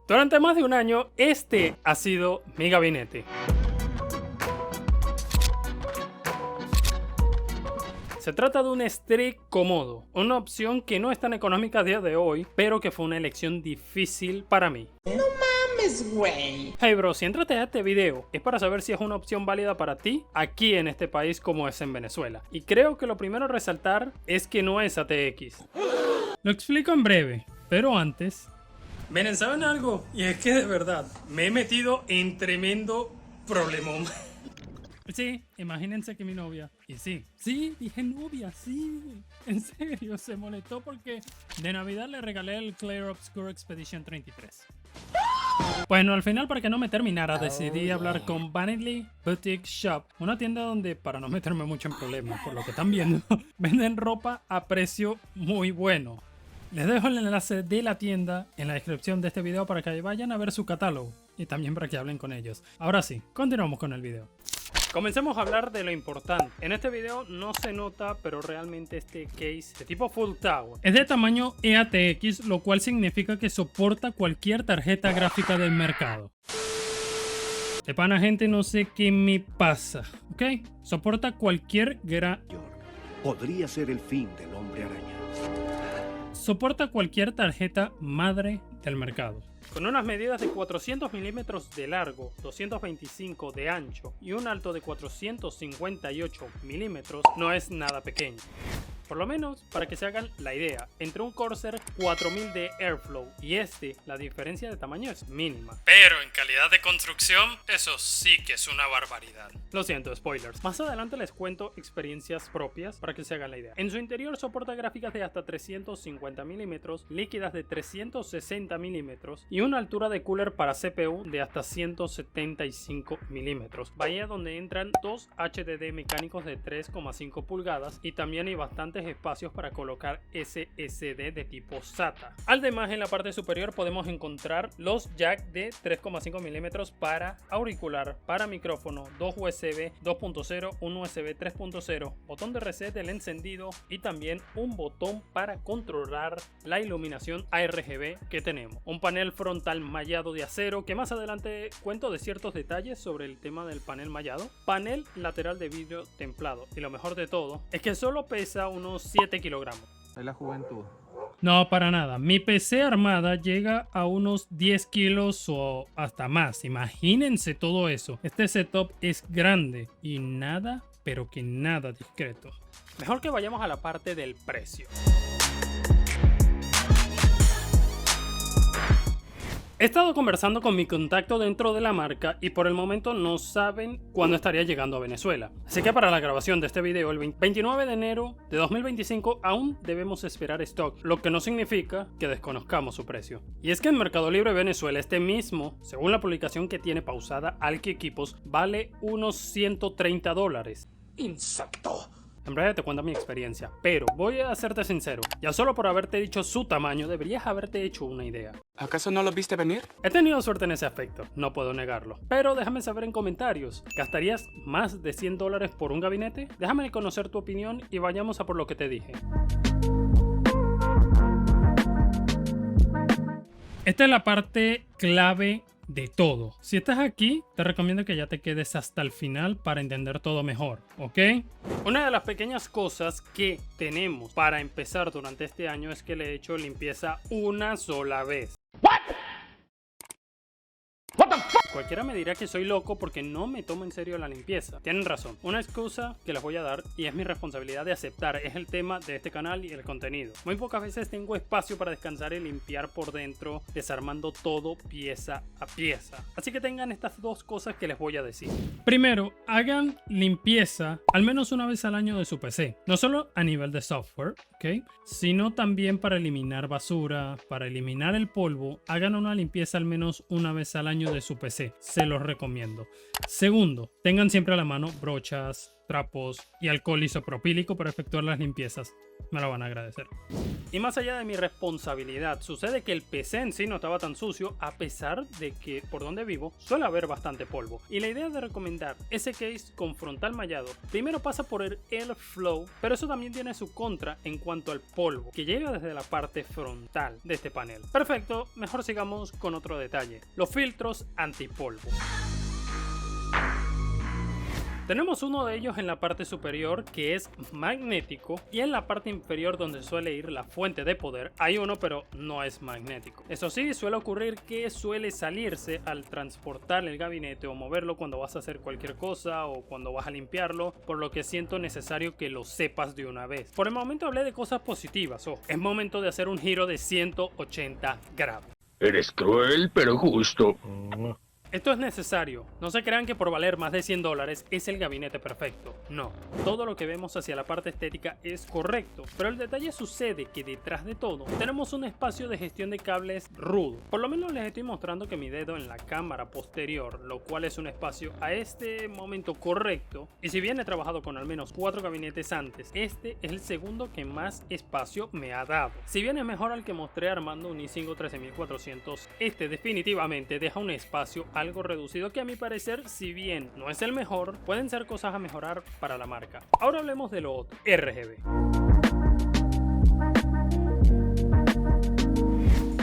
Durante más de un año, este ha sido mi gabinete. Se trata de un Strix cómodo, una opción que no es tan económica a día de hoy, pero que fue una elección difícil para mí. No mames, güey. Hey bro, si entraste a este video es para saber si es una opción válida para ti aquí en este país como es en Venezuela. Y creo que lo primero a resaltar es que no es ATX. Lo explico en breve, pero antes... Miren, ¿saben algo? Y es que de verdad, me he metido en tremendo problemón. Sí, imagínense que mi novia, y sí, dije novia, sí, en serio, se molestó porque de Navidad le regalé el Clear Obscure Expedition 33. Bueno, al final, para que no me terminara, decidí hablar con Vanity Boutique Shop, una tienda donde, para no meterme mucho en problemas, por lo que están viendo, venden ropa a precio muy bueno. Les dejo el enlace de la tienda en la descripción de este video para que vayan a ver su catálogo y también para que hablen con ellos. Ahora sí, continuamos con el video. Comencemos a hablar de lo importante. En este video no se nota, pero realmente este case de tipo Full Tower es de tamaño EATX, lo cual significa que soporta cualquier tarjeta gráfica del mercado. De pana, gente, no sé qué me pasa, ¿ok? Soporta cualquier Podría ser el fin del hombre araña. Soporta cualquier tarjeta madre del mercado. Con unas medidas de 400 milímetros de largo, 225 de ancho y un alto de 458 milímetros, no es nada pequeño. Por lo menos, para que se hagan la idea, entre un Corsair 4000 de Airflow y la diferencia de tamaño es mínima. Pero en calidad de construcción, eso sí que es una barbaridad. Lo siento, spoilers. Más adelante les cuento experiencias propias para que se hagan la idea. En su interior soporta gráficas de hasta 350 milímetros, líquidas de 360 milímetros y una altura de cooler para CPU de hasta 175 milímetros. Bahía donde entran dos HDD mecánicos de 3,5 pulgadas y también hay bastantes espacios para colocar SSD de tipo SATA. Además, en la parte superior podemos encontrar los jack de 3,5 milímetros para auricular, para micrófono, dos USB 2.0, un USB 3.0, botón de reset del encendido y también un botón para controlar la iluminación ARGB que tenemos. Un panel frontal mallado de acero que más adelante cuento de ciertos detalles sobre el tema del panel mallado. Panel lateral de vidrio templado y lo mejor de todo es que solo pesa unos 7 kilogramos. Es la juventud. No, para nada. Mi PC armada llega a unos 10 kilos o hasta más. Imagínense todo eso. Este setup es grande y nada, pero que nada discreto. Mejor que vayamos a la parte del precio. He estado conversando con mi contacto dentro de la marca y por el momento no saben cuándo estaría llegando a Venezuela. Así que para la grabación de este video, el 29 de enero de 2025, aún debemos esperar stock, lo que no significa que desconozcamos su precio. Y es que en Mercado Libre Venezuela, este mismo, según la publicación que tiene pausada Alki Equipos, vale unos $130. Insecto. En breve te cuento mi experiencia, pero voy a serte sincero, ya solo por haberte dicho su tamaño deberías haberte hecho una idea. ¿Acaso no lo viste venir? He tenido suerte en ese aspecto, no puedo negarlo, pero déjame saber en comentarios, ¿gastarías más de $100 por un gabinete? Déjame conocer tu opinión y vayamos a por lo que te dije. Esta es la parte clave de todo. Si estás aquí, te recomiendo que ya te quedes hasta el final para entender todo mejor, ¿ok? Una de las pequeñas cosas que tenemos para empezar durante este año es que le he hecho limpieza una sola vez. Cualquiera me dirá que soy loco porque no me tomo en serio la limpieza. Tienen razón. Una excusa que les voy a dar y es mi responsabilidad de aceptar es el tema de este canal y el contenido. Muy pocas veces tengo espacio para descansar y limpiar por dentro, desarmando todo pieza a pieza. Así que tengan estas dos cosas que les voy a decir. Primero, hagan limpieza al menos una vez al año de su PC. No solo a nivel de software, ¿ok? Sino también para eliminar basura, para eliminar el polvo. Hagan una limpieza al menos una vez al año de su PC. Se los recomiendo. Segundo, tengan siempre a la mano brochas, trapos y alcohol isopropílico para efectuar las limpiezas. Me lo van a agradecer. Y más allá de mi responsabilidad, sucede que el PC en sí no estaba tan sucio, a pesar de que por donde vivo suele haber bastante polvo. Y la idea de recomendar ese case con frontal mallado primero pasa por el airflow, pero eso también tiene su contra en cuanto al polvo que llega desde la parte frontal de este panel. Perfecto, mejor sigamos con otro detalle: los filtros antipolvo. Tenemos uno de ellos en la parte superior, que es magnético, y en la parte inferior, donde suele ir la fuente de poder, hay uno, pero no es magnético. Eso sí, suele ocurrir que suele salirse al transportar el gabinete o moverlo cuando vas a hacer cualquier cosa o cuando vas a limpiarlo, por lo que siento necesario que lo sepas de una vez. Por el momento hablé de cosas positivas. Es momento de hacer un giro de 180 grados. Eres cruel, pero justo. Esto es necesario. No se crean que por valer más de $100 es el gabinete perfecto. No, todo lo que vemos hacia la parte estética es correcto, pero el detalle sucede que detrás de todo tenemos un espacio de gestión de cables rudo. Por lo menos les estoy mostrando que mi dedo en la cámara posterior, lo cual es un espacio a este momento correcto, y si bien he trabajado con al menos 4 gabinetes antes, este es el segundo que más espacio me ha dado. Si bien es mejor al que mostré armando un i5 13400, este definitivamente deja un espacio algo reducido que, a mi parecer, si bien no es el mejor, pueden ser cosas a mejorar para la marca. Ahora hablemos de lo otro: RGB.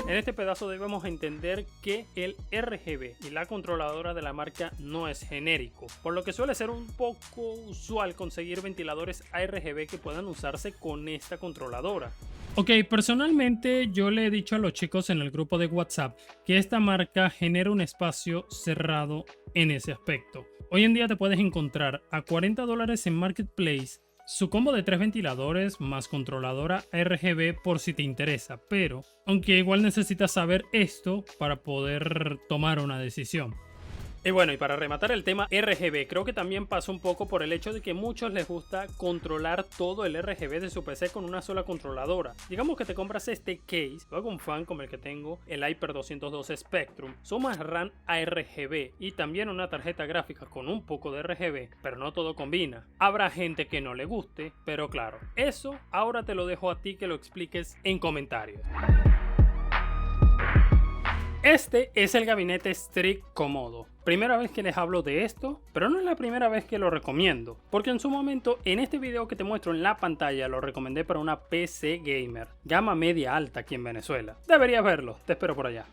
En este pedazo debemos entender que el RGB y la controladora de la marca no es genérico, por lo que suele ser un poco usual conseguir ventiladores ARGB que puedan usarse con esta controladora. Ok, personalmente yo le he dicho a los chicos en el grupo de WhatsApp que esta marca genera un espacio cerrado en ese aspecto. Hoy en día te puedes encontrar a $40 en Marketplace su combo de 3 ventiladores más controladora RGB por si te interesa, pero aunque igual necesitas saber esto para poder tomar una decisión. Y bueno, y para rematar el tema RGB, creo que también pasa un poco por el hecho de que a muchos les gusta controlar todo el RGB de su PC con una sola controladora. Digamos que te compras este case, luego un fan como el que tengo, el Hyper 212 Spectrum, sumas RAM ARGB y también una tarjeta gráfica con un poco de RGB, pero no todo combina. Habrá gente que no le guste, pero claro, eso ahora te lo dejo a ti que lo expliques en comentarios. Este es el gabinete Strix Comodo. Primera vez que les hablo de esto, pero no es la primera vez que lo recomiendo, porque en su momento en este video que te muestro en la pantalla lo recomendé para una PC gamer, gama media alta aquí en Venezuela. Deberías verlo, te espero por allá.